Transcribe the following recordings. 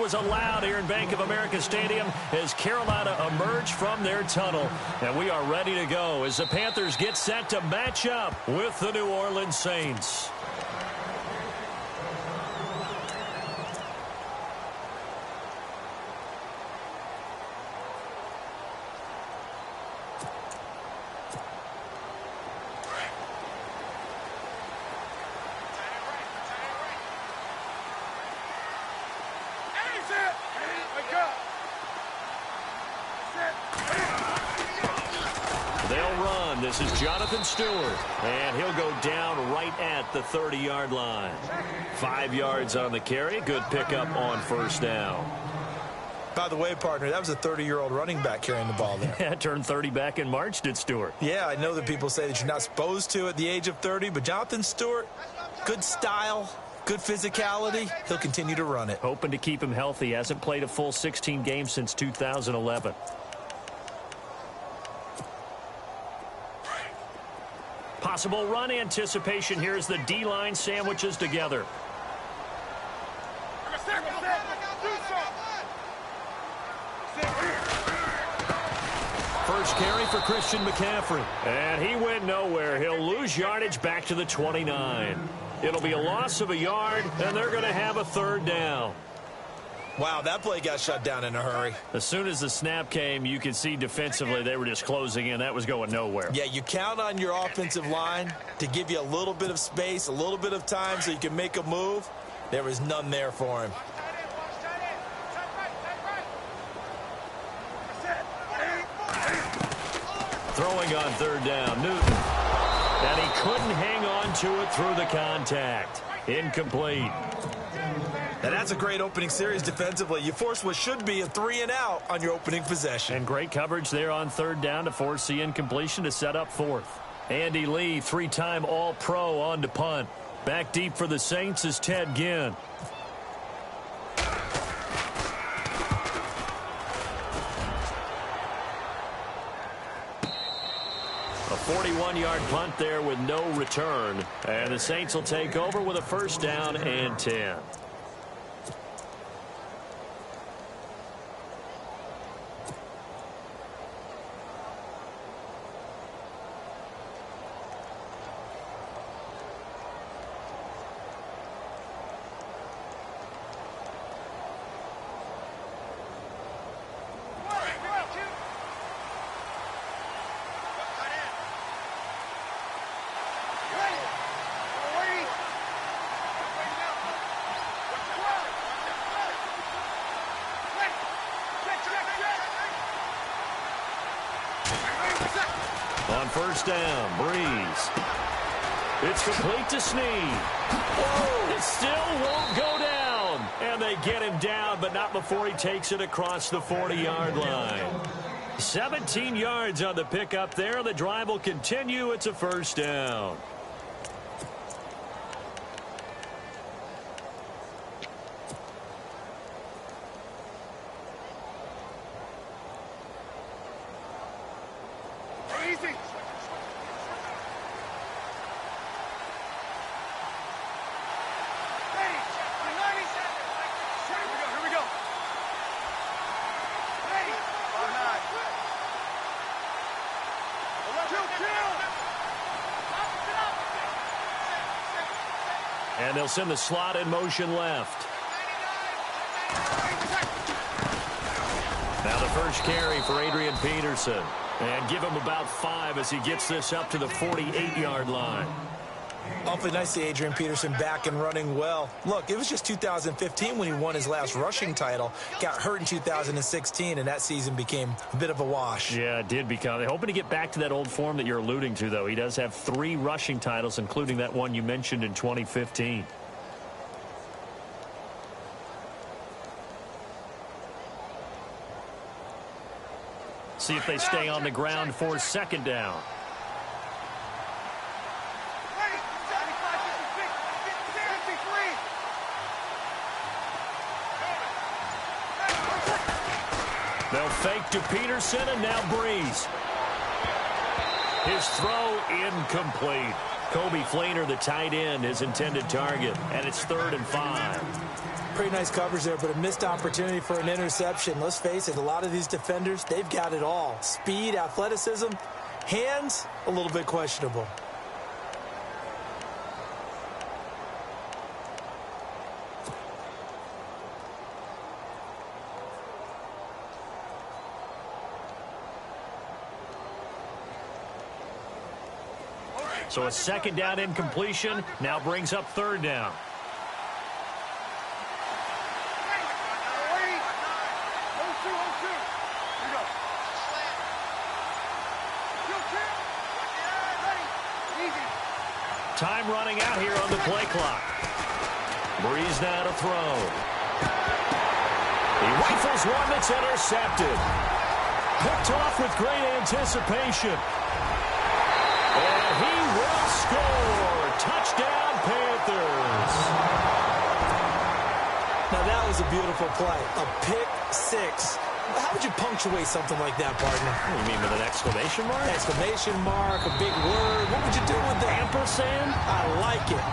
was allowed here in Bank of America Stadium as Carolina emerged from their tunnel. And we are ready to go as the Panthers get set to match up with the New Orleans Saints. They'll run. This is Jonathan Stewart, and he'll go down right at the 30-yard line. 5 yards on the carry. Good pickup on first down. By the way, partner, that was a 30-year-old running back carrying the ball there. Yeah, turned 30 back in March, did Stewart. Yeah, I know that people say that you're not supposed to at the age of 30, but Jonathan Stewart, good style, good physicality. He'll continue to run it. Hoping to keep him healthy. Hasn't played a full 16 games since 2011. Possible run anticipation here as the D-line sandwiches together. First carry for Christian McCaffrey. And he went nowhere. He'll lose yardage back to the 29. It'll be a loss of a yard, and they're going to have a third down. Wow, that play got shut down in a hurry. As soon as the snap came, you could see defensively they were just closing in. That was going nowhere. Yeah, you count on your offensive line to give you a little bit of space, a little bit of time so you can make a move. There was none there for him. Throwing on third down, Newton. And he couldn't hang on to it through the contact. Incomplete. And that's a great opening series defensively. You force what should be a 3-and-out on your opening possession. And great coverage there on third down to force the incompletion to set up fourth. Andy Lee, 3-time All-Pro on to punt. Back deep for the Saints is Ted Ginn. A 41-yard punt there with no return. And the Saints will take over with a first down and 10. On first down, Breeze. It's complete to Snead. Whoa! It still won't go down. And they get him down, but not before he takes it across the 40-yard line. 17 yards on the pickup there. The drive will continue. It's a first down. And they'll send the slot in motion left. Now the first carry for Adrian Peterson. And give him about 5 as he gets this up to the 48-yard line. Awfully nice to see Adrian Peterson back and running well. Look, it was just 2015 when he won his last rushing title. Got hurt in 2016, and that season became a bit of a wash. Yeah, it did become. They're hoping to get back to that old form that you're alluding to, though. He does have 3 rushing titles, including that one you mentioned in 2015. See if they stay on the ground for second down. They'll fake to Peterson, and now Breeze. His throw incomplete. Kobe Fleener, the tight end, his intended target, and it's 3rd and 5. Pretty nice coverage there, but a missed opportunity for an interception. Let's face it, a lot of these defenders, they've got it all. Speed, athleticism, hands, a little bit questionable. So a 2nd down incompletion now brings up 3rd down. Time running out here on the play clock. Breeze now to throw. He rifles one that's intercepted. Picked off with great anticipation. And he will score. Touchdown, Panthers. Now that was a beautiful play. A pick six. How would you punctuate something like that, partner? You mean with an exclamation mark? Exclamation mark, a big word. What would you do with that? Ampersand? I like it.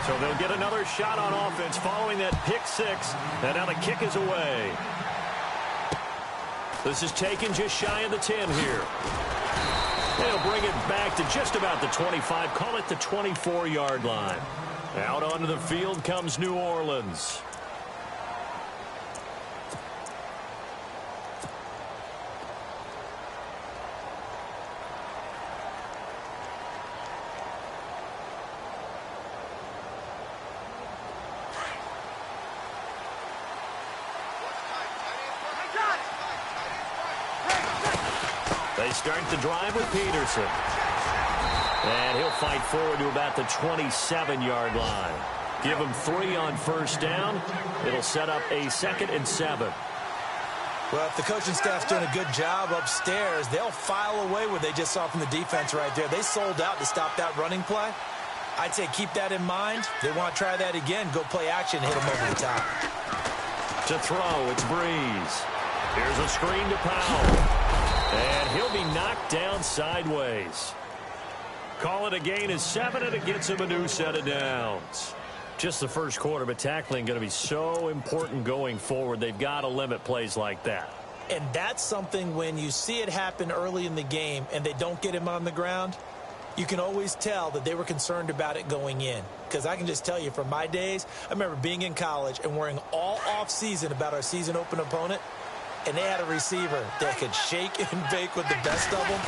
So they'll get another shot on offense following that pick six. And now the kick is away. This is taken just shy of the 10 here. They'll bring it back to just about the 25. Call it the 24-yard line. Out onto the field comes New Orleans. They start the drive with Peterson. And he'll fight forward to about the 27-yard line. Give him 3 on 1st down. It'll set up a 2nd and 7. Well, if the coaching staff's doing a good job upstairs, they'll file away what they just saw from the defense right there. They sold out to stop that running play. I'd say keep that in mind. They want to try that again. Go play action, hit them over the top. To throw, it's Breeze. Here's a screen to Powell. And he'll be knocked down sideways. Call it a gain of 7, and it gets him a new set of downs. Just the first quarter, but tackling going to be so important going forward. They've got to limit plays like that. And that's something when you see it happen early in the game and they don't get him on the ground, you can always tell that they were concerned about it going in. Because I can just tell you from my days, I remember being in college and worrying all off-season about our season open opponent. And they had a receiver that could shake and bake with the best of them.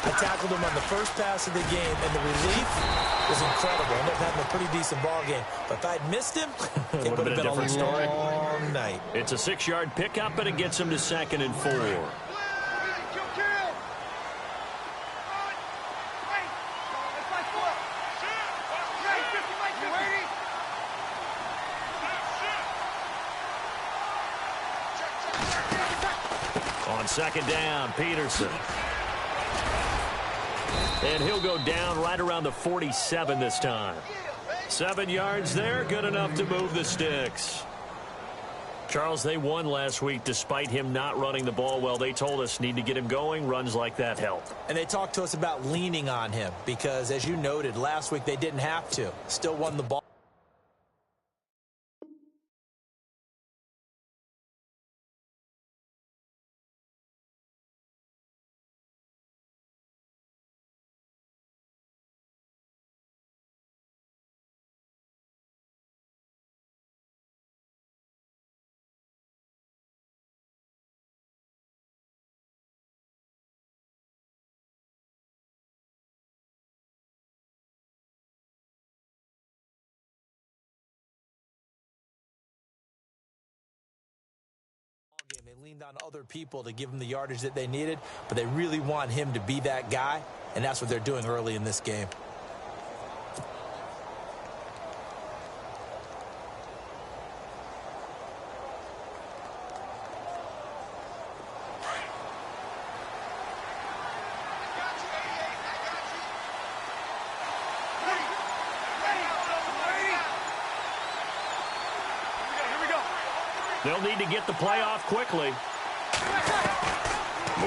I tackled him on the first pass of the game, and the relief was incredible. I ended up having a pretty decent ball game. But if I'd missed him, it would have been a long night. It's a 6-yard pickup, and it gets him to 2nd and 4. On 2nd down, Peterson. And he'll go down right around the 47 this time. 7 yards there, good enough to move the sticks. Charles, they won last week despite him not running the ball well. They told us need to get him going. Runs like that help. And they talked to us about leaning on him because, as you noted, last week they didn't have to. Still won the ball. They leaned on other people to give him the yardage that they needed, but they really want him to be that guy, and that's what they're doing early in this game. They'll need to get the play off quickly.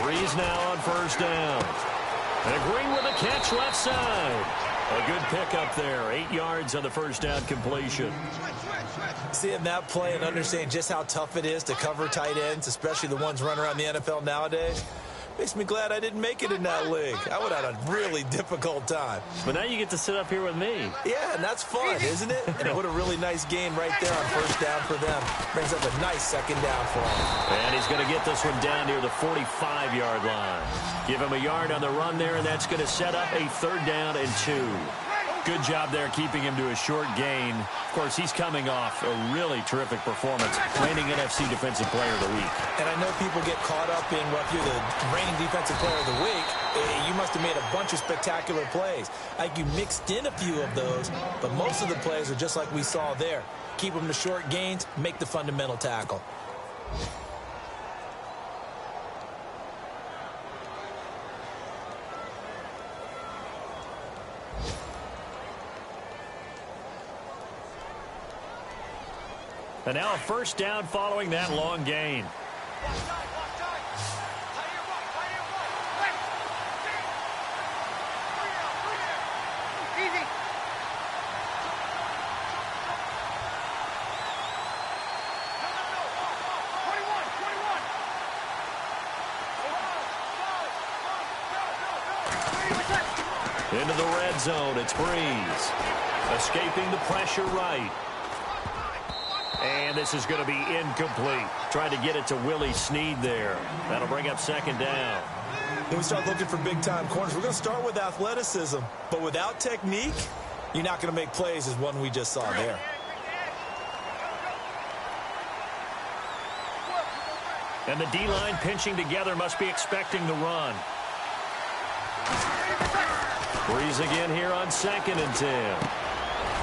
Breeze now on first down. And Green with a catch left side. A good pickup there. 8 yards on the first down completion. Seeing that play and understanding just how tough it is to cover tight ends, especially the ones running around the NFL nowadays, makes me glad I didn't make it in that league. I would have had a really difficult time. But now you get to sit up here with me. Yeah, and that's fun, isn't it? And what a really nice gain right there on first down for them. Brings up a nice second down for him. And he's going to get this one down near the 45-yard line. Give him a yard on the run there, and that's going to set up a 3rd down and 2. Good job there keeping him to a short gain. Of course, he's coming off a really terrific performance, reigning NFC Defensive Player of the Week. And I know people get caught up in, well, if you're the reigning Defensive Player of the Week, you must have made a bunch of spectacular plays. I think you mixed in a few of those, but most of the plays are just like we saw there. Keep them to short gains, make the fundamental tackle. And now a first down following that long gain. Into the red zone, it's Breeze. Escaping the pressure right. And this is going to be incomplete. Trying to get it to Willie Snead there. That'll bring up 2nd down. When we start looking for big-time corners, we're going to start with athleticism. But without technique, you're not going to make plays as one we just saw there. And the D-line pinching together must be expecting the run. Breeze again here on 2nd and 10.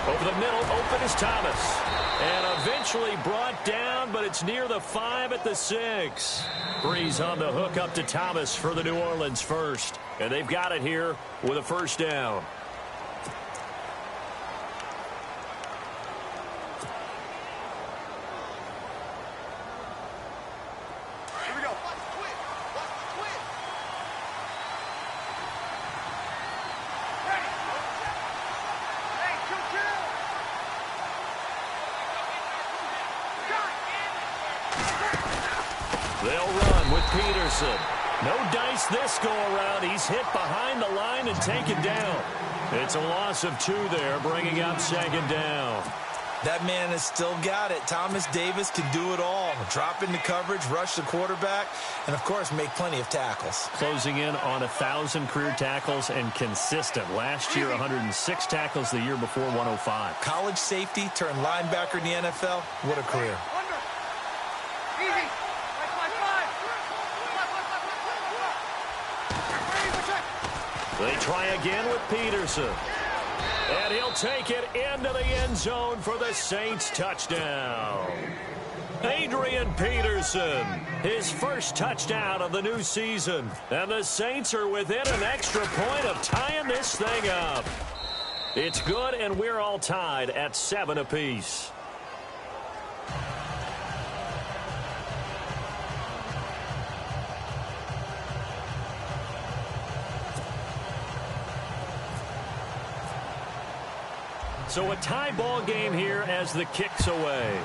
Over the middle, open is Thomas. And eventually brought down, but it's near the 5 at the 6. Breeze on the hook up to Thomas for the New Orleans first. And they've got it here with a first down. They'll run with Peterson. No dice this go-around. He's hit behind the line and taken down. It's a loss of 2 there, bringing up 2nd down. That man has still got it. Thomas Davis can do it all. Drop into coverage, rush the quarterback, and, of course, make plenty of tackles. Closing in on 1,000 career tackles and consistent. Last year, 106 tackles. The year before, 105. College safety turned linebacker in the NFL. What a career. They try again with Peterson. And he'll take it into the end zone for the Saints touchdown. Adrian Peterson, his first touchdown of the new season. And the Saints are within an extra point of tying this thing up. It's good, and we're all tied at 7 apiece. So a tie ball game here as the kick's away.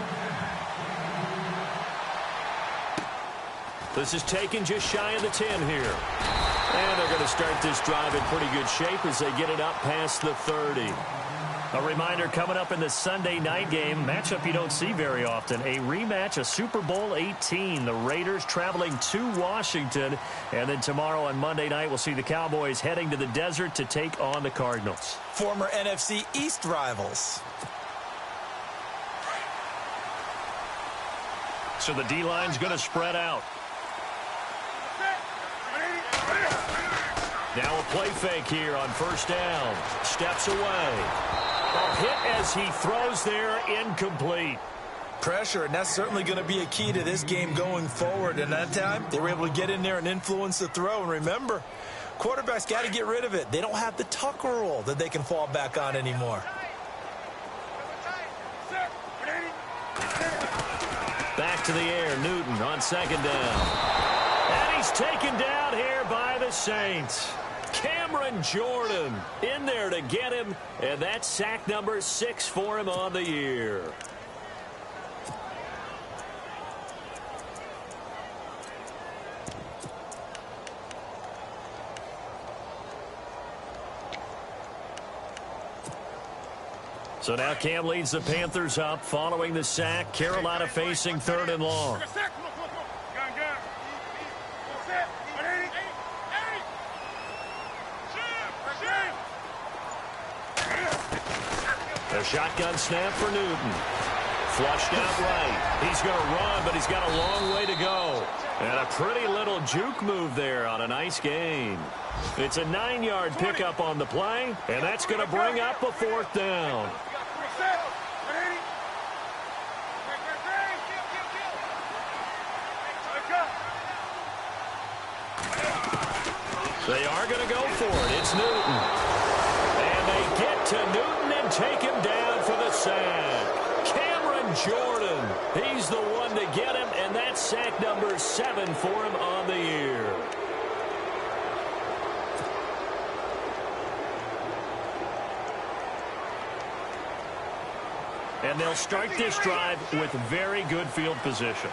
This is taken just shy of the 10 here. And they're going to start this drive in pretty good shape as they get it up past the 30. A reminder coming up in the Sunday night game, matchup you don't see very often, a rematch of Super Bowl 18. The Raiders traveling to Washington. And then tomorrow on Monday night, we'll see the Cowboys heading to the desert to take on the Cardinals. Former NFC East rivals. So the D-line's going to spread out. Now a play fake here on first down. Steps away. A hit as he throws there, incomplete. Pressure, and that's certainly going to be a key to this game going forward. And that time, they were able to get in there and influence the throw. And remember, quarterbacks got to get rid of it. They don't have the Tucker rule that they can fall back on anymore. Back to the air, Newton on second down. And he is taken down here by the Saints. Cameron Jordan in there to get him, and that's sack number 6 for him on the year. So now Cam leads the Panthers up following the sack. Carolina facing 3rd and long. A shotgun snap for Newton. Flushed out right. He's going to run, but he's got a long way to go. And a pretty little juke move there on a nice gain. It's a 9-yard pickup on the play, and that's going to bring up a 4th down. They are going to go for it. It's Newton. And they get to Newton and take him down for the sack. Cameron Jordan, he's the one to get him, and that's sack number 7 for him on the year. And they'll start this drive with very good field position.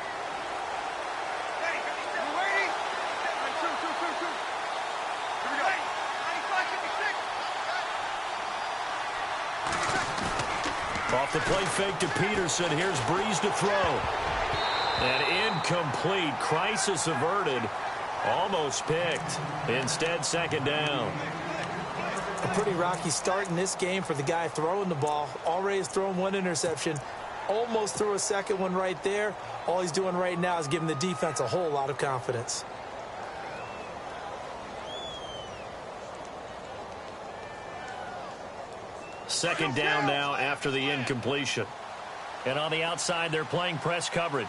Off the play fake to Peterson. Here's Breeze to throw. And incomplete. Crisis averted. Almost picked. Instead, 2nd down. A pretty rocky start in this game for the guy throwing the ball. Already has thrown 1 interception. Almost threw a 2nd one right there. All he's doing right now is giving the defense a whole lot of confidence. Second down now after the incompletion. And on the outside, they're playing press coverage.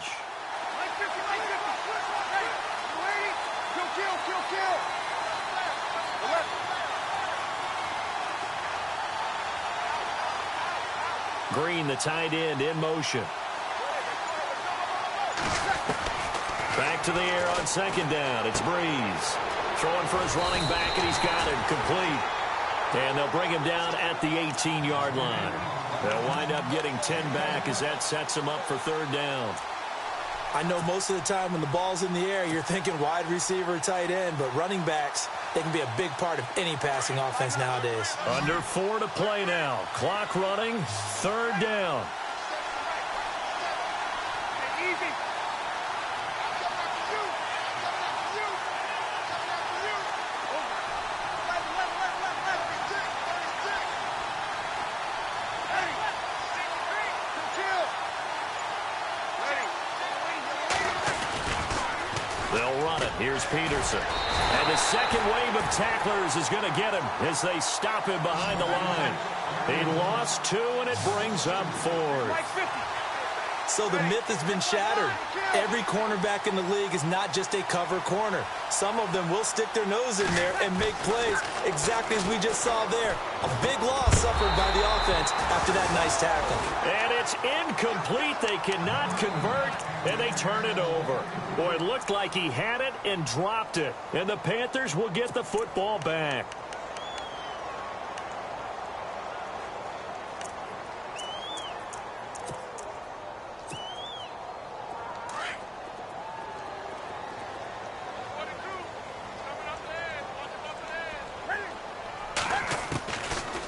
Green, the tight end, in motion. Back to the air on 2nd down. It's Breeze. Throwing for his running back, and he's got it complete. And they'll bring him down at the 18-yard line. They'll wind up getting 10 back as that sets him up for 3rd down. I know most of the time when the ball's in the air, you're thinking wide receiver, tight end, but running backs, they can be a big part of any passing offense nowadays. Under 4 to play now. Clock running, 3rd down. They'll run it. Here's Peterson. And the second wave of tacklers is going to get him as they stop him behind the line. He lost 2, and it brings up 4th. So the myth has been shattered. Every cornerback in the league is not just a cover corner. Some of them will stick their nose in there and make plays exactly as we just saw there. A big loss suffered by the offense after that nice tackle. And it's incomplete. They cannot convert, and they turn it over. Boy, it looked like he had it and dropped it. And the Panthers will get the football back.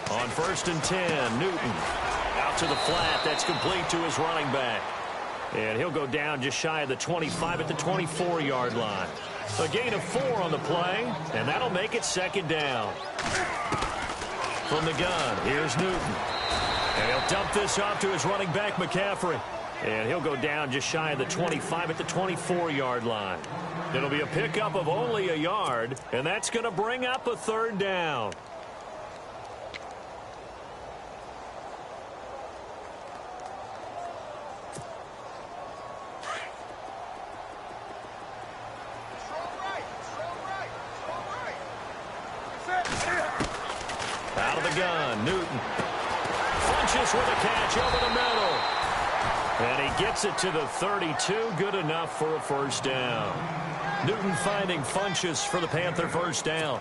On 1st and 10, Newton out to the flat. That's complete to his running back. And he'll go down just shy of the 25 at the 24-yard line. A gain of 4 on the play, and that'll make it 2nd down. From the gun, here's Newton. And he'll dump this off to his running back, McCaffrey. And he'll go down just shy of the 25 at the 24-yard line. It'll be a pickup of only a yard, and that's going to bring up a 3rd down. Out of the gun, Newton. Funches with a catch over the middle. And he gets it to the 32. Good enough for a 1st down. Newton finding Funchess for the Panther first down.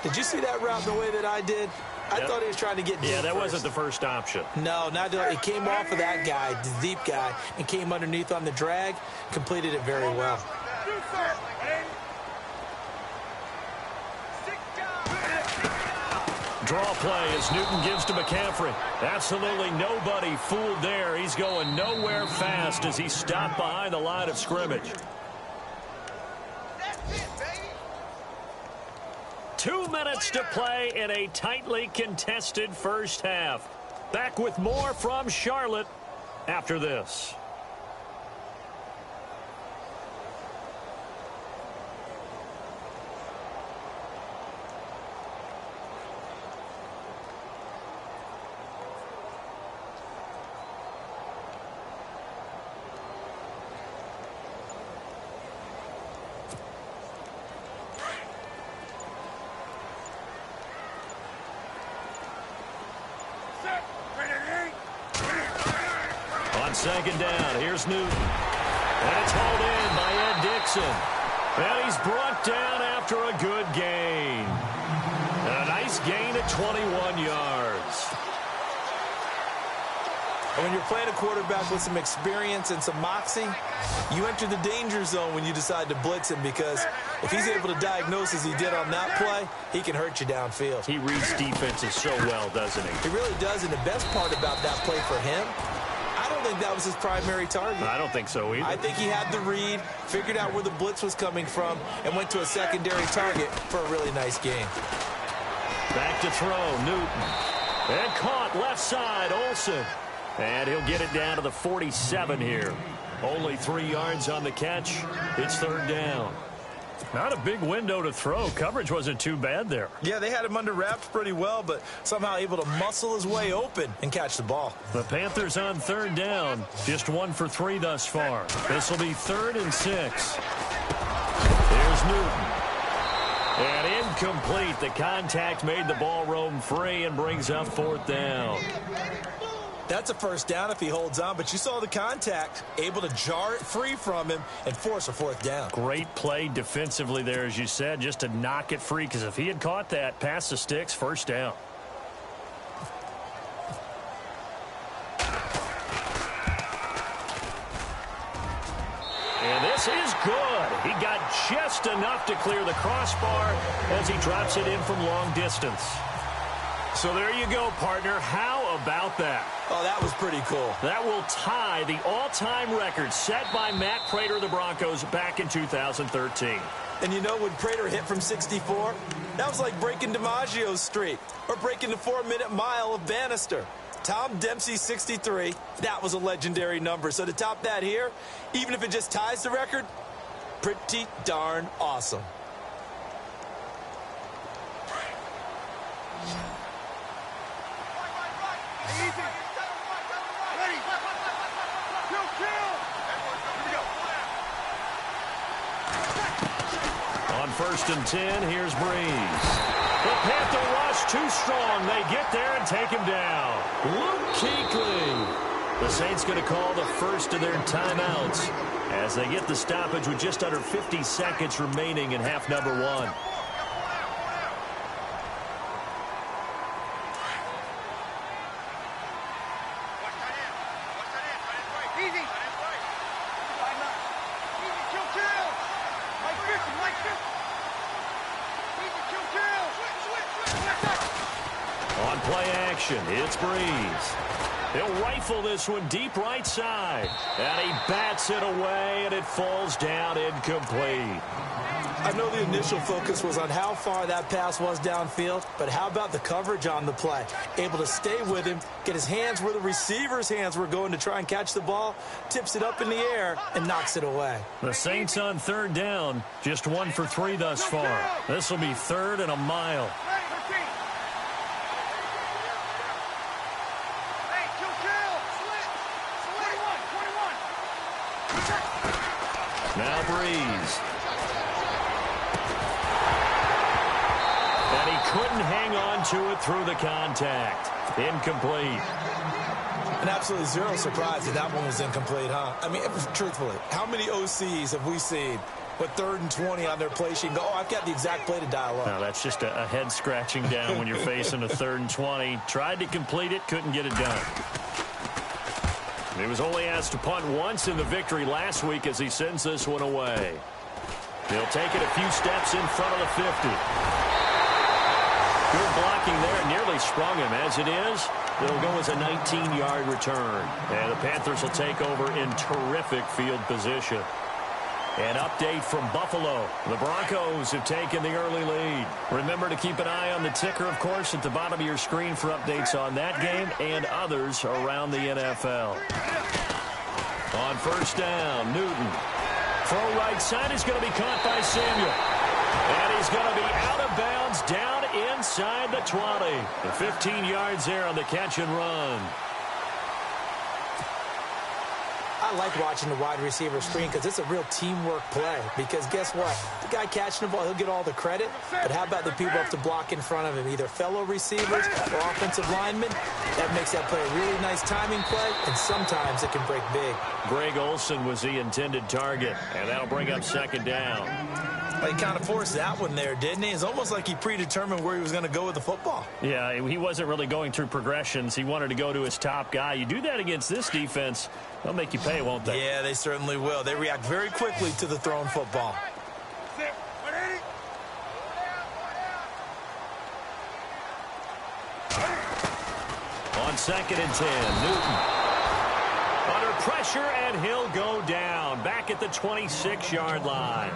Did you see that route the way that I did? I thought he was trying to get deep. Yeah, that first. wasn't the first option. No, not it came off of that guy, the deep guy, and came underneath on the drag, completed it very well. Draw play as Newton gives to McCaffrey. Absolutely nobody fooled there. He's going nowhere fast as he stopped behind the line of scrimmage. 2 minutes to play in a tightly contested first half. Back with more from Charlotte after this. Second down. Here's Newton. And it's hauled in by Ed Dixon. And he's brought down after a good gain. And a nice gain at 21 yards. And when you're playing a quarterback with some experience and some moxie, you enter the danger zone when you decide to blitz him, because if he's able to diagnose as he did on that play, he can hurt you downfield. He reads defenses so well, doesn't he? He really does, and the best part about that play for him, I don't think that was his primary target. I don't think so either. I think he had the read, figured out where the blitz was coming from, and went to a secondary target for a really nice game. Back to throw, Newton. And caught left side, Olsen. And he'll get it down to the 47 here. Only 3 yards on the catch. It's third down. Not a big window to throw. Coverage wasn't too bad there. Yeah, they had him under wraps pretty well, but somehow able to muscle his way open and catch the ball. The Panthers on third down. Just 1 for 3 thus far. This will be 3rd and 6. Here's Newton. And incomplete. The contact made the ball roam free and brings up 4th down. That's a first down if he holds on, but you saw the contact, able to jar it free from him and force a 4th down. Great play defensively there, as you said, just to knock it free, because if he had caught that, past the sticks, first down. And this is good. He got just enough to clear the crossbar as he drops it in from long distance. So there you go, partner. How about that? Oh, that was pretty cool. That will tie the all-time record set by Matt Prater of the Broncos back in 2013. And you know, when Prater hit from 64, that was like breaking DiMaggio's streak or breaking the 4-minute mile of Bannister. Tom Dempsey, 63, that was a legendary number. So to top that here, even if it just ties the record, pretty darn awesome. On 1st and 10, here's Breeze. The Panther rush too strong. They get there and take him down. Luke Kuechly. The Saints going to call the first of their timeouts as they get the stoppage with just under 50 seconds remaining in half number 1. On play action, it's Breeze. He'll rifle this one deep right side. And he bats it away, and it falls down incomplete. I know the initial focus was on how far that pass was downfield, but how about the coverage on the play? Able to stay with him, get his hands where the receiver's hands were going to try and catch the ball, tips it up in the air, and knocks it away. The Saints on third down, just 1 for 3 thus far. This will be 3rd and a mile. Now Breeze. And he couldn't hang on to it through the contact. Incomplete. And absolutely zero surprise that that one was incomplete, huh? I mean, truthfully, how many OCs have we seen with 3rd and 20 on their play sheet and go, oh, I've got the exact play to dial up? No, that's just a head scratching down when you're facing a 3rd and 20. Tried to complete it, couldn't get it done. He was only asked to punt once in the victory last week as he sends this one away. He'll take it a few steps in front of the 50. Good blocking there, nearly sprung him. As it is, it'll go as a 19-yard return. And the Panthers will take over in terrific field position. An update from Buffalo. The Broncos have taken the early lead. Remember to keep an eye on the ticker, of course, at the bottom of your screen for updates on that game and others around the NFL. On first down, Newton. Throw right side is going to be caught by Samuel. And he's going to be out of bounds down inside the 20. The 15 yards there on the catch and run. I like watching the wide receiver screen because it's a real teamwork play. Because guess what? The guy catching the ball, he'll get all the credit. But how about the people up to block in front of him? Either fellow receivers or offensive linemen. That makes that play a really nice timing play, and sometimes it can break big. Greg Olsen was the intended target, and that'll bring up second down. He kind of forced that one there, didn't he? It's almost like he predetermined where he was going to go with the football. Yeah, he wasn't really going through progressions. He wanted to go to his top guy. You do that against this defense, they'll make you pay, won't they? Yeah, they certainly will. They react very quickly to the thrown football. On 2nd and 10, Newton. Under pressure, and he'll go down. Back at the 26-yard line.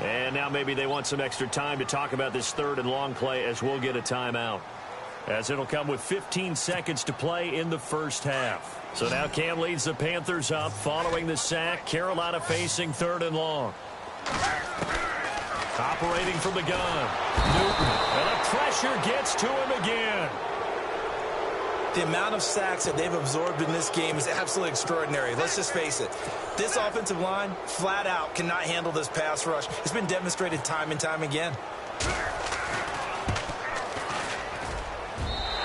And now maybe they want some extra time to talk about this 3rd and long play as we'll get a timeout. As it'll come with 15 seconds to play in the first half. So now Cam leads the Panthers up following the sack. Carolina facing 3rd and long. Operating from the gun. Newton. And the pressure gets to him again. The amount of sacks that they've absorbed in this game is absolutely extraordinary. Let's just face it. This offensive line, flat out, cannot handle this pass rush. It's been demonstrated time and time again.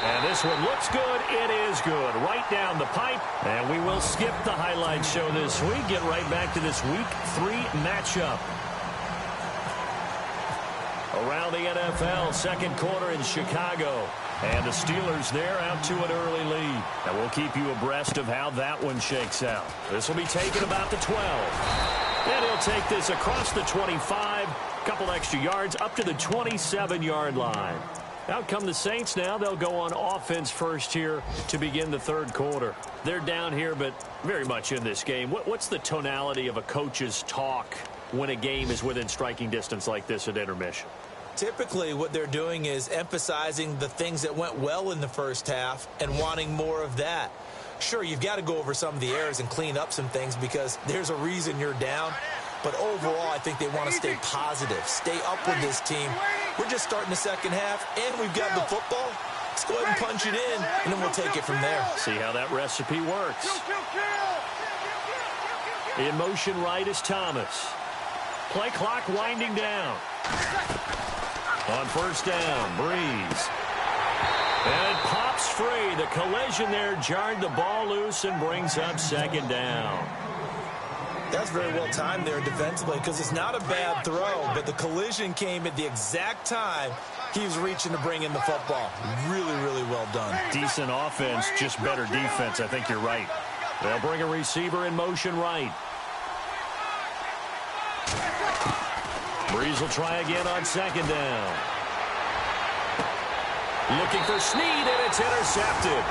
And this one looks good. It is good. Right down the pipe. And we will skip the highlight show this week. Get right back to this Week 3 matchup. Around the NFL, second quarter in Chicago. And the Steelers there out to an early lead. And we'll keep you abreast of how that one shakes out. This will be taken about the 12. And he'll take this across the 25. Couple extra yards up to the 27-yard line. Out come the Saints now. They'll go on offense first here to begin the 3rd quarter. They're down here, but very much in this game. What's the tonality of a coach's talk when a game is within striking distance like this at intermission? Typically, what they're doing is emphasizing the things that went well in the first half and wanting more of that. Sure, you've got to go over some of the errors and clean up some things because there's a reason you're down. But overall, I think they want to stay positive, stay up with this team. We're just starting the second half, and we've got the football. Let's go ahead and punch it in, and then we'll take it from there. See how that recipe works. In motion right is Thomas. Play clock winding down. On first down, Breeze. And it pops free. The collision there jarred the ball loose and brings up second down. That's very well timed there defensively because it's not a bad throw, but the collision came at the exact time he was reaching to bring in the football. Really, really well done. Decent offense, just better defense. I think you're right. They'll bring a receiver in motion right. Breeze will try again on second down. Looking for Snead, and it's intercepted.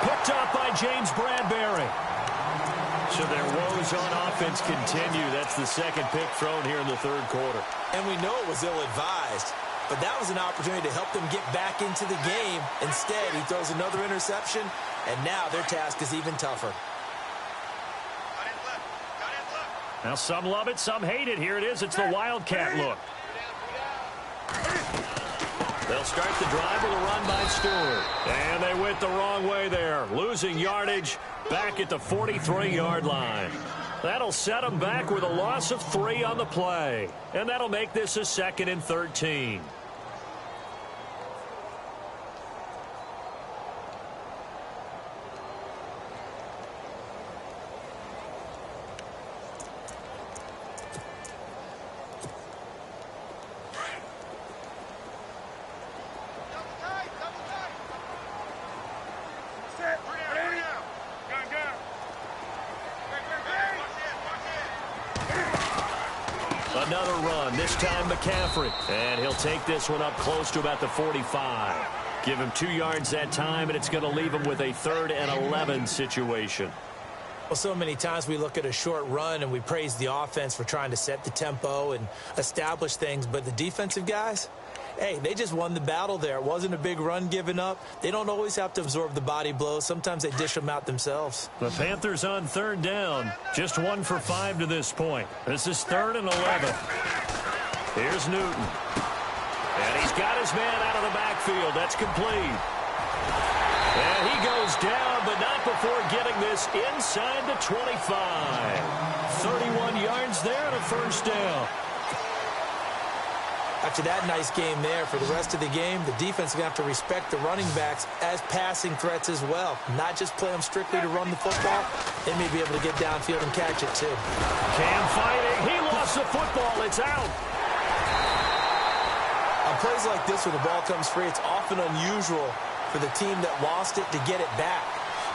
Picked up by James Bradbury. So their woes on offense continue. That's the second pick thrown here in the 3rd quarter. And we know it was ill-advised, but that was an opportunity to help them get back into the game. Instead, he throws another interception, and now their task is even tougher. Now some love it, some hate it. Here it is. It's the Wildcat look. They'll start the drive with a run by Stewart. And they went the wrong way there. Losing yardage back at the 43-yard line. That'll set them back with a loss of 3 on the play. And that'll make this a 2nd and 13. Another run, this time McCaffrey. And he'll take this one up close to about the 45. Give him 2 yards that time, and it's going to leave him with a 3rd and 11 situation. Well, so many times we look at a short run and we praise the offense for trying to set the tempo and establish things, but the defensive guys, hey, they just won the battle there. It wasn't a big run given up. They don't always have to absorb the body blows. Sometimes they dish them out themselves. The Panthers on 3rd down. Just 1 for 5 to this point. This is 3rd and 11. Here's Newton. And he's got his man out of the backfield. That's complete. And he goes down, but not before getting this inside the 25. 31 yards there and a 1st down. After that nice game there, for the rest of the game, the defense is going to have to respect the running backs as passing threats as well. Not just play them strictly to run the football. They may be able to get downfield and catch it, too. Cam fighting. He lost the football. It's out. On plays like this where the ball comes free, it's often unusual for the team that lost it to get it back.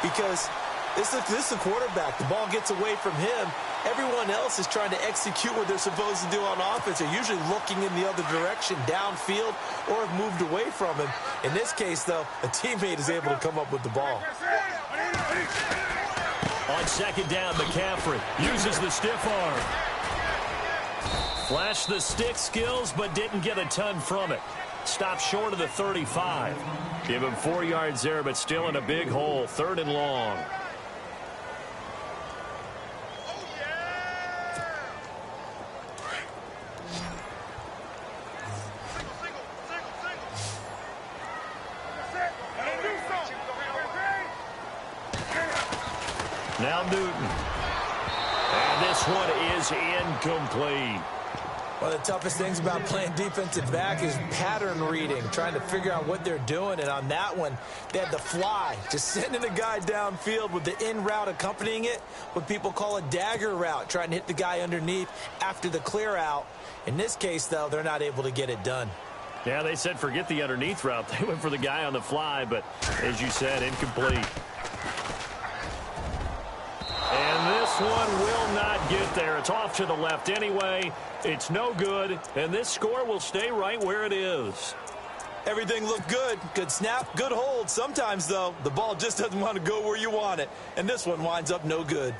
Because this is the quarterback. The ball gets away from him. Everyone else is trying to execute what they're supposed to do on offense. They're usually looking in the other direction, downfield, or have moved away from him. In this case, though, a teammate is able to come up with the ball. On 2nd down, McCaffrey uses the stiff arm. Flashed the stick skills, but didn't get a ton from it. Stopped short of the 35. Give him 4 yards there, but still in a big hole. 3rd and long. Now Newton. And this one is incomplete. One of the toughest things about playing defensive back is pattern reading, trying to figure out what they're doing. And on that one, they had the fly, just sending the guy downfield with the in route accompanying it, what people call a dagger route, trying to hit the guy underneath after the clear out. In this case, though, they're not able to get it done. Yeah, they said forget the underneath route. They went for the guy on the fly, but as you said, incomplete. And this one will not get there. It's off to the left anyway. It's no good, and this score will stay right where it is. Everything looked good. Good snap, good hold. Sometimes, though, the ball just doesn't want to go where you want it. And this one winds up no good.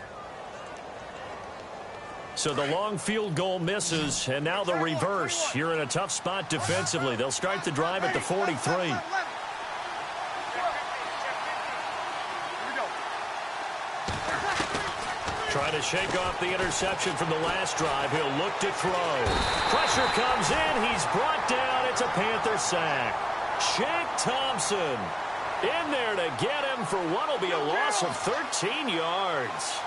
So the long field goal misses, and now the reverse. You're in a tough spot defensively. They'll start the drive at the 43. Trying to shake off the interception from the last drive. He'll look to throw. Pressure comes in. He's brought down. It's a Panther sack. Shaq Thompson in there to get him for what will be a loss of 13 yards.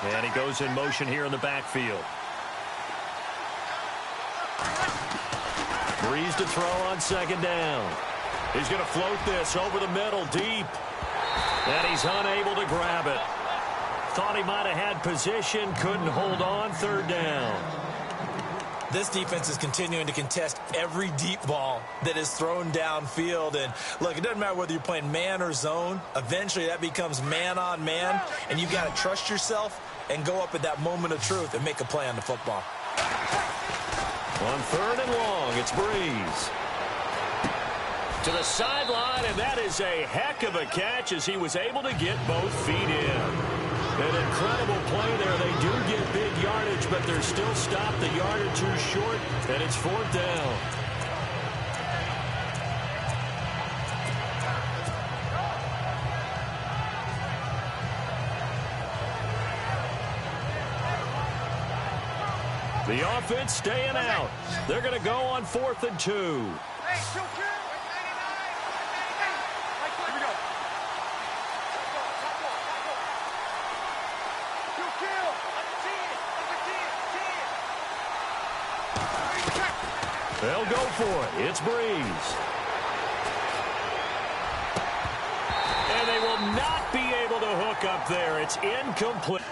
And he goes in motion here in the backfield. Breeze to throw on 2nd down. He's going to float this over the middle deep. And he's unable to grab it. Thought he might have had position, couldn't hold on. 3rd down. This defense is continuing to contest every deep ball that is thrown downfield. And, look, it doesn't matter whether you're playing man or zone. Eventually, that becomes man-on-man, and you've got to trust yourself and go up at that moment of truth and make a play on the football. On 3rd and long, it's Breeze. To the sideline, and that is a heck of a catch as he was able to get both feet in. An incredible play there. They do get big yardage, but they're still stopped a yard or two short, and it's 4th down. The offense staying out. They're going to go on 4th and 2. They'll go for it. It's Breeze. And they will not be able to hook up there. It's incomplete.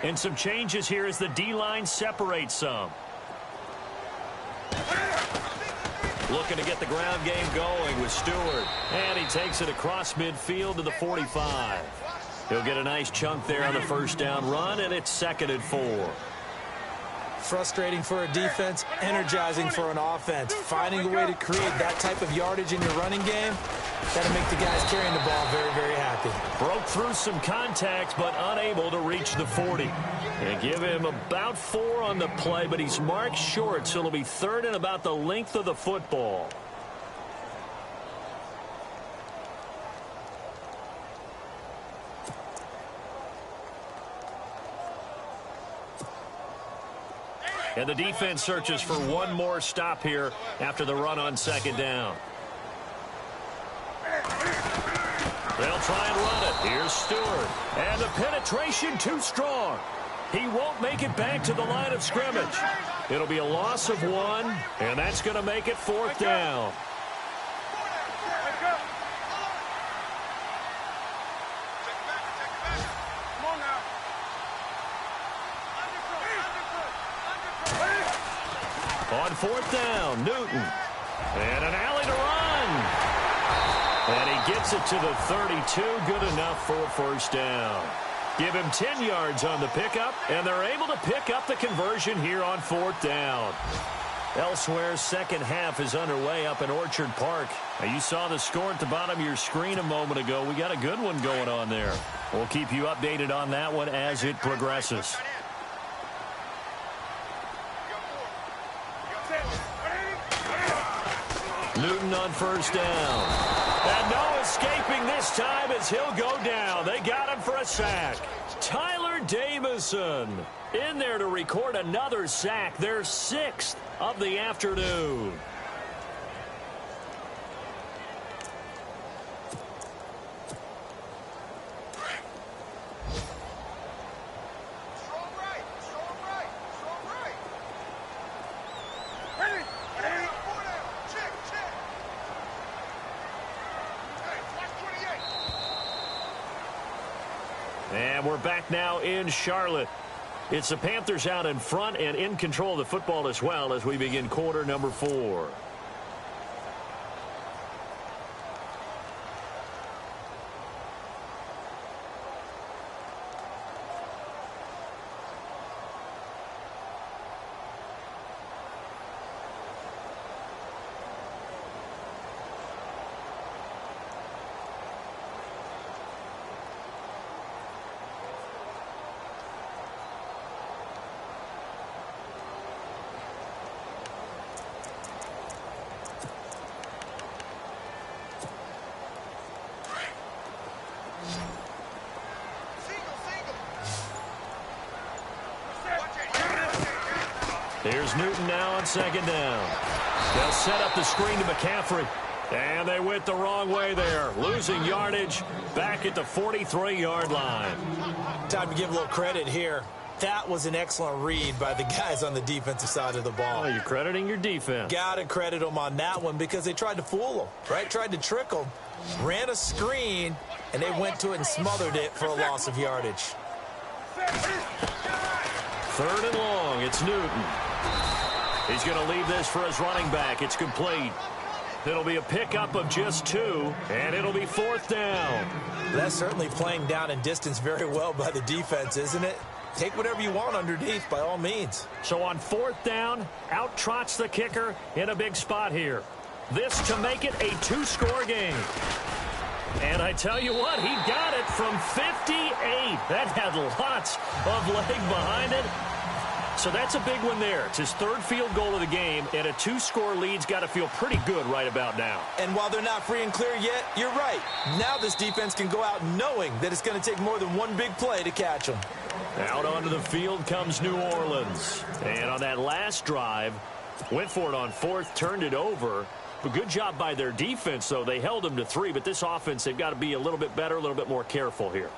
And some changes here as the D-line separates some. Looking to get the ground game going with Stewart. And he takes it across midfield to the 45. He'll get a nice chunk there on the first down run, and it's 2nd and 4. Frustrating for a defense, energizing for an offense. Finding a way to create that type of yardage in your running game, that'll make the guys carrying the ball very, very happy. Broke through some contacts, but unable to reach the 40. And give him about 4 on the play, but he's marked short, so it'll be 3rd and about the length of the football. And the defense searches for one more stop here after the run on 2nd down. They'll try and run it. Here's Stewart. And the penetration too strong. He won't make it back to the line of scrimmage. It'll be a loss of 1, and that's going to make it 4th down. On 4th down, Newton. And an alley to run. And he gets it to the 32. Good enough for a first down. Give him 10 yards on the pickup, and they're able to pick up the conversion here on 4th down. Elsewhere, second half is underway up in Orchard Park. Now, you saw the score at the bottom of your screen a moment ago. We got a good one going on there. We'll keep you updated on that one as it progresses. Newton on first down. And no escaping this time as he'll go down. They got him for a sack. Tyler Davison in there to record another sack. Their 6th of the afternoon. And we're back now in Charlotte. It's the Panthers out in front and in control of the football as well as we begin quarter number 4. Here's Newton now on 2nd down. They'll set up the screen to McCaffrey. And they went the wrong way there. Losing yardage back at the 43-yard line. Time to give a little credit here. That was an excellent read by the guys on the defensive side of the ball. Oh, you're crediting your defense. Got to credit them on that one because they tried to fool them, right? Tried to trick them. Ran a screen, and they went to it and smothered it for a loss of yardage. 3rd and long. It's Newton. He's going to leave this for his running back. It's complete. It'll be a pickup of just 2, and it'll be 4th down. That's certainly playing down in distance very well by the defense, isn't it? Take whatever you want underneath by all means. So on 4th down, out trots the kicker in a big spot here. This to make it a 2-score game. And I tell you what, he got it from 58. That had lots of leg behind it. So that's a big one there. It's his 3rd field goal of the game, and a 2-score lead's got to feel pretty good right about now. And while they're not free and clear yet, you're right. Now this defense can go out knowing that it's going to take more than one big play to catch them. Out onto the field comes New Orleans. And on that last drive, went for it on 4th, turned it over. A good job by their defense, though. They held them to 3, but this offense, they've got to be a little bit better, a little bit more careful here.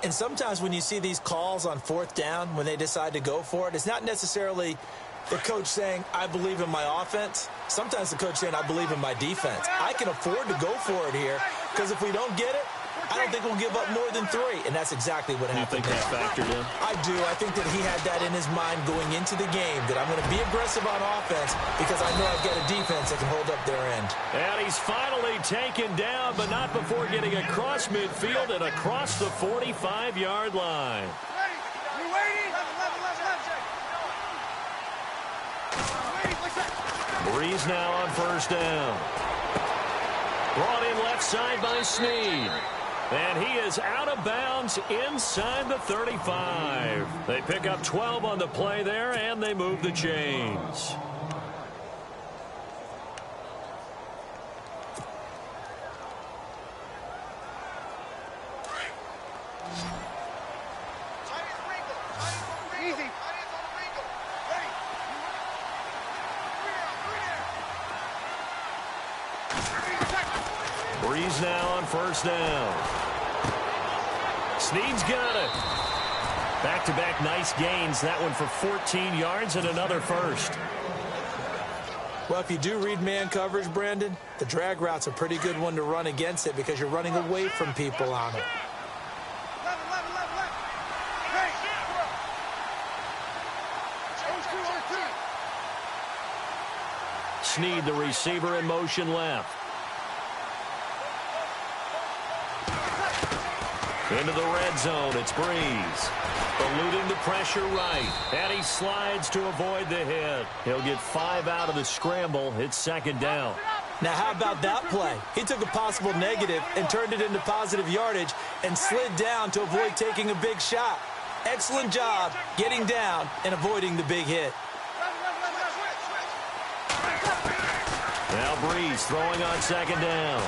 And sometimes when you see these calls on 4th down, when they decide to go for it, it's not necessarily the coach saying, I believe in my offense. Sometimes the coach saying, I believe in my defense. I can afford to go for it here because if we don't get it, I don't think we'll give up more than 3, and that's exactly what happened. You think that factored in? I do. I think that he had that in his mind going into the game, that I'm going to be aggressive on offense because I know I've got a defense that can hold up their end. And he's finally taken down, but not before getting across midfield and across the 45-yard line. Breeze now on first down. Brought in left side by Snead. And he is out of bounds inside the 35. They pick up 12 on the play there, and they move the chains. Breeze now on first down. Snead's got it. Back-to-back nice gains. That one for 14 yards and another first. Well, if you do read man coverage, Brandon, the drag route's a pretty good one to run against it because you're running away from people on it. Snead, the receiver, in motion left. Into the red zone, it's Breeze. Eluding the pressure right. And he slides to avoid the hit. He'll get 5 out of the scramble. It's second down. Now, how about that play? He took a possible negative and turned it into positive yardage and slid down to avoid taking a big shot. Excellent job getting down and avoiding the big hit. Now Breeze throwing on second down.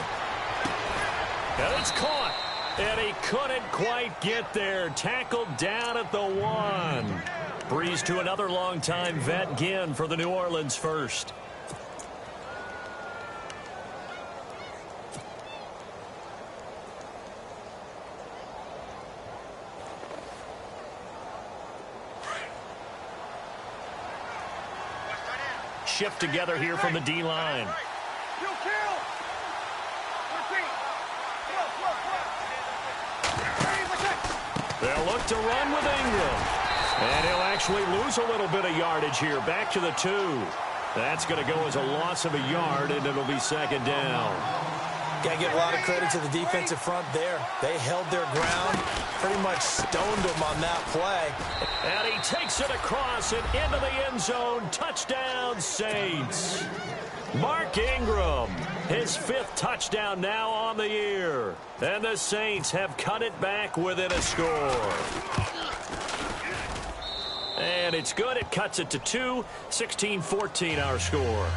And it's caught. And he couldn't quite get there. Tackled down at the 1. Breeze to another longtime vet, Ginn, for the New Orleans first. Shift together here from the D-line. They'll look to run with Ingram. And he'll actually lose a little bit of yardage here. Back to the 2. That's going to go as a loss of a yard, and it'll be second down. Got to give a lot of credit to the defensive front there. They held their ground, pretty much stoned them on that play. And he takes it across and into the end zone. Touchdown, Saints. Mark Ingram, his 5th touchdown now on the year. And the Saints have cut it back within a score. And it's good. It cuts it to 2. 16-14 our score.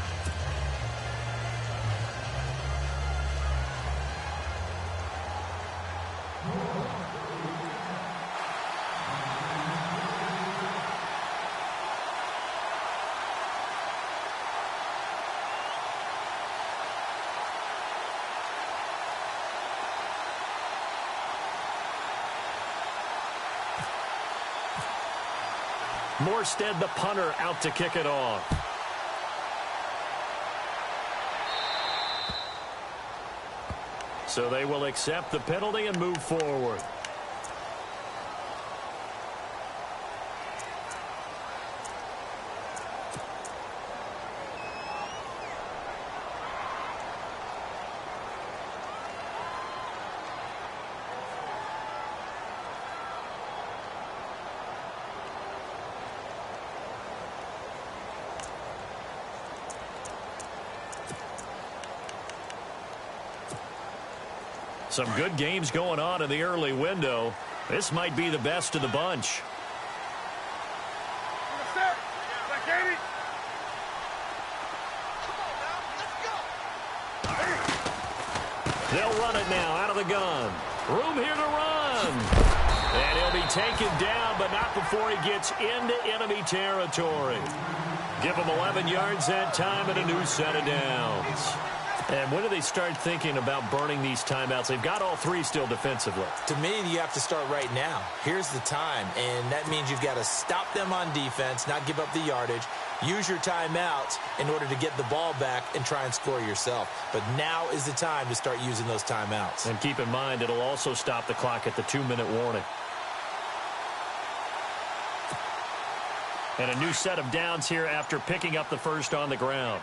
Morstead, the punter, out to kick it off. So they will accept the penalty and move forward. Some good games going on in the early window. This might be the best of the bunch. They'll run it now out of the gun. Room here to run. And he'll be taken down, but not before he gets into enemy territory. Give him 11 yards that time and a new set of downs. And when do they start thinking about burning these timeouts? They've got all 3 still defensively. To me, you have to start right now. Here's the time, and that means you've got to stop them on defense, not give up the yardage, Use your timeouts in order to get the ball back and try and score yourself. But now is the time to start using those timeouts. And keep in mind, it'll also stop the clock at the 2-minute warning. And a new set of downs here after picking up the first on the ground.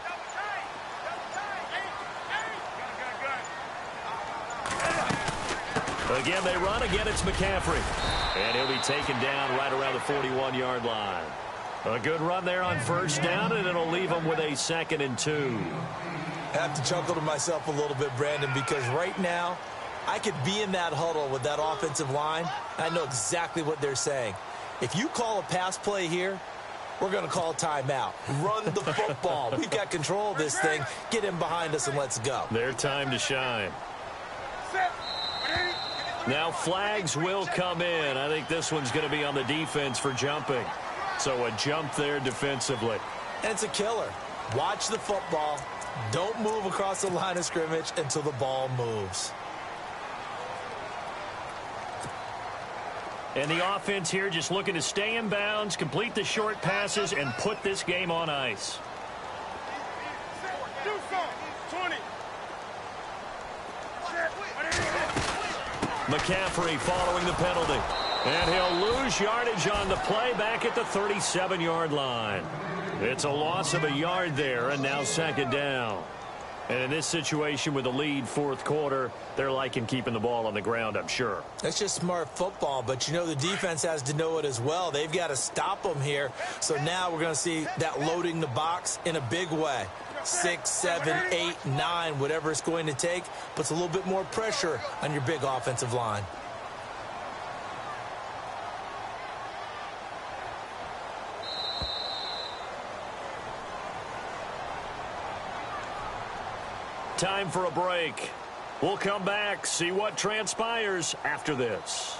Again, they run. Again, it's McCaffrey. And he'll be taken down right around the 41-yard line. A good run there on first down, and it'll leave them with a 2nd and 2. I have to chuckle to myself a little bit, Brandon, because right now I could be in that huddle with that offensive line. I know exactly what they're saying. If you call a pass play here, we're going to call timeout. Run the football. We've got control of this thing. Get him behind us and let's go. Their time to shine. Now flags will come in. I think this one's going to be on the defense for jumping. So a jump there defensively. And it's a killer. Watch the football. Don't move across the line of scrimmage until the ball moves. And the offense here just looking to stay in bounds, complete the short passes, and put this game on ice. McCaffrey following the penalty. And he'll lose yardage on the play back at the 37-yard line. It's a loss of a yard there, and now 2nd down. And in this situation with the lead fourth quarter, they're liking keeping the ball on the ground, I'm sure. That's just smart football, but you know the defense has to know it as well. They've got to stop them here. So now we're going to see that loading the box in a big way. 6, 7, 8, 9, whatever it's going to take, puts a little bit more pressure on your big offensive line. Time for a break. We'll come back, see what transpires after this.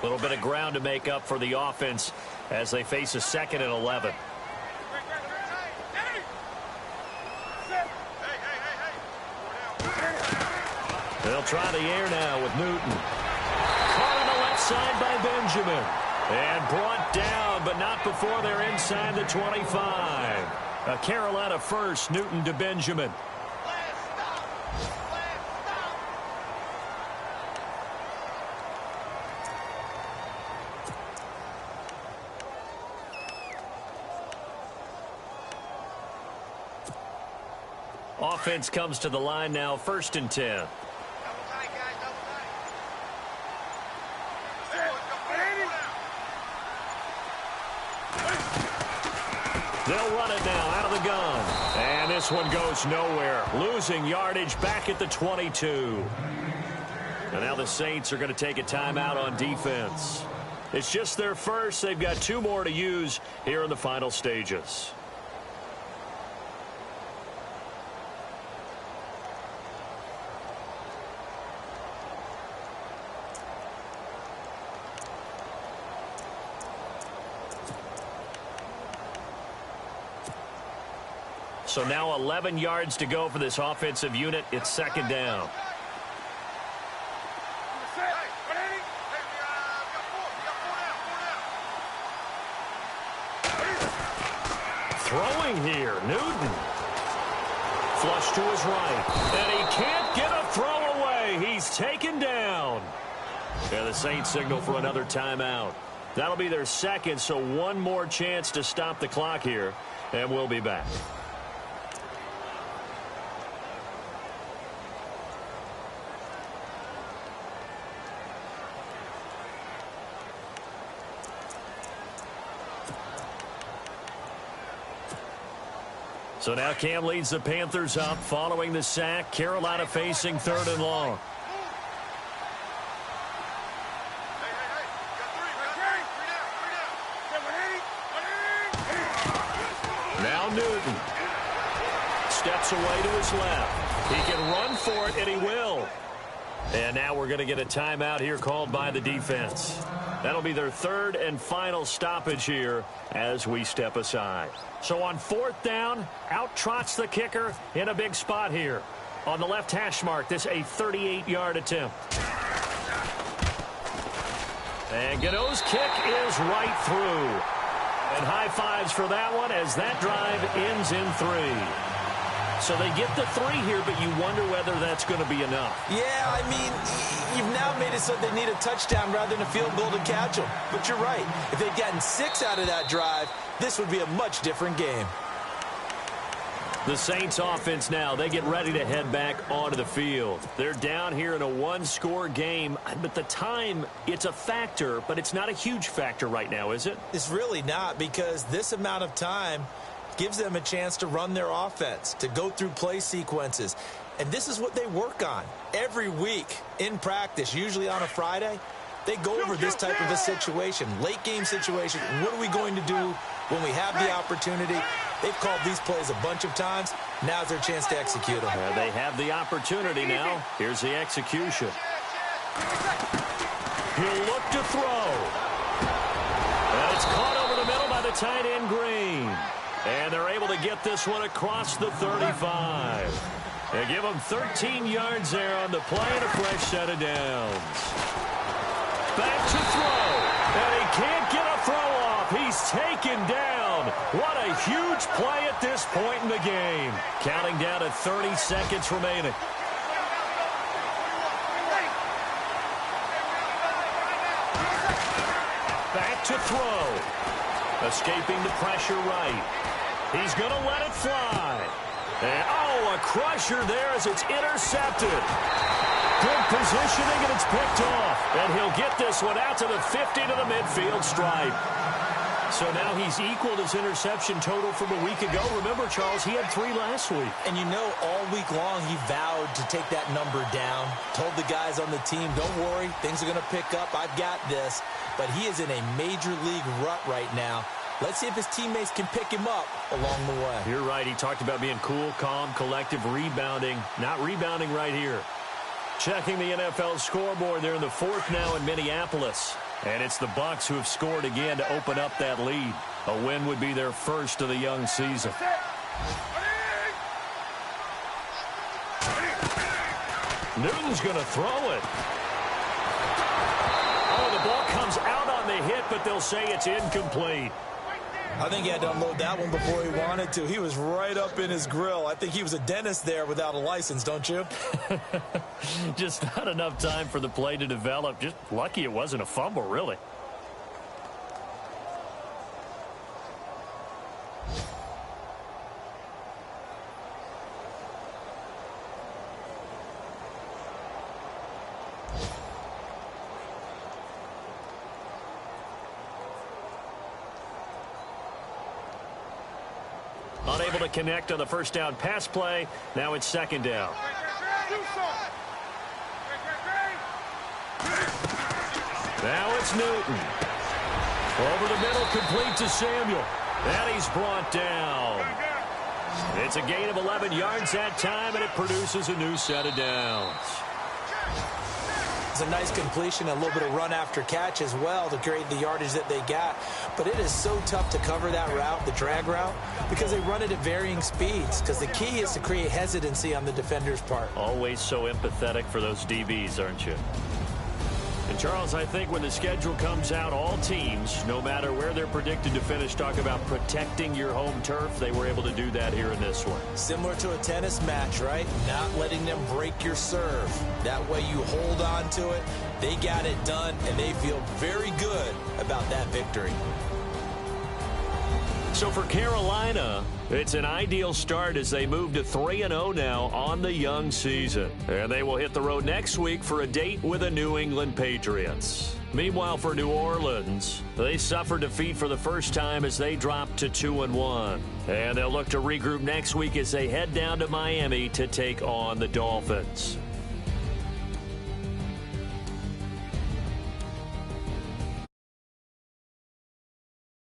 A little bit of ground to make up for the offense as they face a 2nd and 11. They'll try the air now with Newton. Caught on the left side by Benjamin. And brought down, but not before they're inside the 25. A Carolina first, Newton to Benjamin. Offense comes to the line now, 1st and 10. They'll run it now out of the gun. And this one goes nowhere. Losing yardage back at the 22. And now the Saints are going to take a timeout on defense. It's just their first. They've got 2 more to use here in the final stages. So now 11 yards to go for this offensive unit. It's 2nd down. Throwing here, Newton. Flush to his right. And he can't get a throw away. He's taken down. Yeah, the Saints signal for another timeout. That'll be their 2nd, so 1 more chance to stop the clock here. And we'll be back. So now Cam leads the Panthers up following the sack. Carolina facing 3rd and long. Now Newton steps away to his left. He can run for it, and he will. And now we're going to get a timeout here called by the defense. That'll be their 3rd and final stoppage here as we step aside. So on 4th down, out trots the kicker in a big spot here. On the left hash mark, this a 38-yard attempt. And Gano's kick is right through. And high fives for that one as that drive ends in 3. So they get the 3 here, but you wonder whether that's going to be enough. Yeah, I mean, you've now made it so they need a touchdown rather than a field goal to catch them. But you're right. If they'd gotten 6 out of that drive, this would be a much different game. The Saints offense now, they get ready to head back onto the field. They're down here in a 1-score game, but the time, it's a factor, but it's not a huge factor right now, is it? It's really not, because this amount of time gives them a chance to run their offense, to go through play sequences. And this is what they work on every week in practice, usually on a Friday. They go over this type of a situation, late game situation. What are we going to do when we have the opportunity? They've called these plays a bunch of times. Now's their chance to execute them. They have the opportunity now. Here's the execution. He'll look to throw. And it's caught over the middle by the tight end Green. And they're able to get this one across the 35. They give them 13 yards there on the play and a fresh set of downs. Back to throw. And he can't get a throw off. He's taken down. What a huge play at this point in the game. Counting down to 30 seconds remaining. Back to throw. Escaping the pressure right. He's going to let it fly. And, oh, a crusher there as it's intercepted. Good positioning, and it's picked off. And he'll get this one out to the 50 to the midfield stripe. So now he's equaled his interception total from a week ago. Remember, Charles, he had 3 last week. And you know, all week long he vowed to take that number down. Told the guys on the team, don't worry, things are going to pick up. I've got this. But he is in a major league rut right now. Let's see if his teammates can pick him up along the way. You're right. He talked about being cool, calm, collective, rebounding. Not rebounding right here. Checking the NFL scoreboard. They're in the 4th now in Minneapolis. And it's the Bucs who have scored again to open up that lead. A win would be their first of the young season. Newton's going to throw it. Oh, the ball comes out on the hit, but they'll say it's incomplete. I think he had to unload that one before he wanted to. He was right up in his grill. I think he was a dentist there without a license, don't you? Just not enough time for the play to develop. Just lucky it wasn't a fumble, really. Unable to connect on the first down pass play. Now it's 2nd down. Now it's Newton. Over the middle, complete to Samuel. And he's brought down. It's a gain of 11 yards that time, and it produces a new set of downs. It's a nice completion, a little bit of run after catch as well to create the yardage that they got. But it is so tough to cover that route, the drag route, because they run it at varying speeds. Because the key is to create hesitancy on the defender's part. Always so empathetic for those DBs, aren't you? And, Charles, I think when the schedule comes out, all teams, no matter where they're predicted to finish, talk about protecting your home turf. They were able to do that here in this one. Similar to a tennis match, right? Not letting them break your serve. That way you hold on to it. They got it done, and they feel very good about that victory. So for Carolina, it's an ideal start as they move to 3-0 now on the young season. And they will hit the road next week for a date with the New England Patriots. Meanwhile, for New Orleans, they suffered defeat for the first time as they dropped to 2-1. And they'll look to regroup next week as they head down to Miami to take on the Dolphins.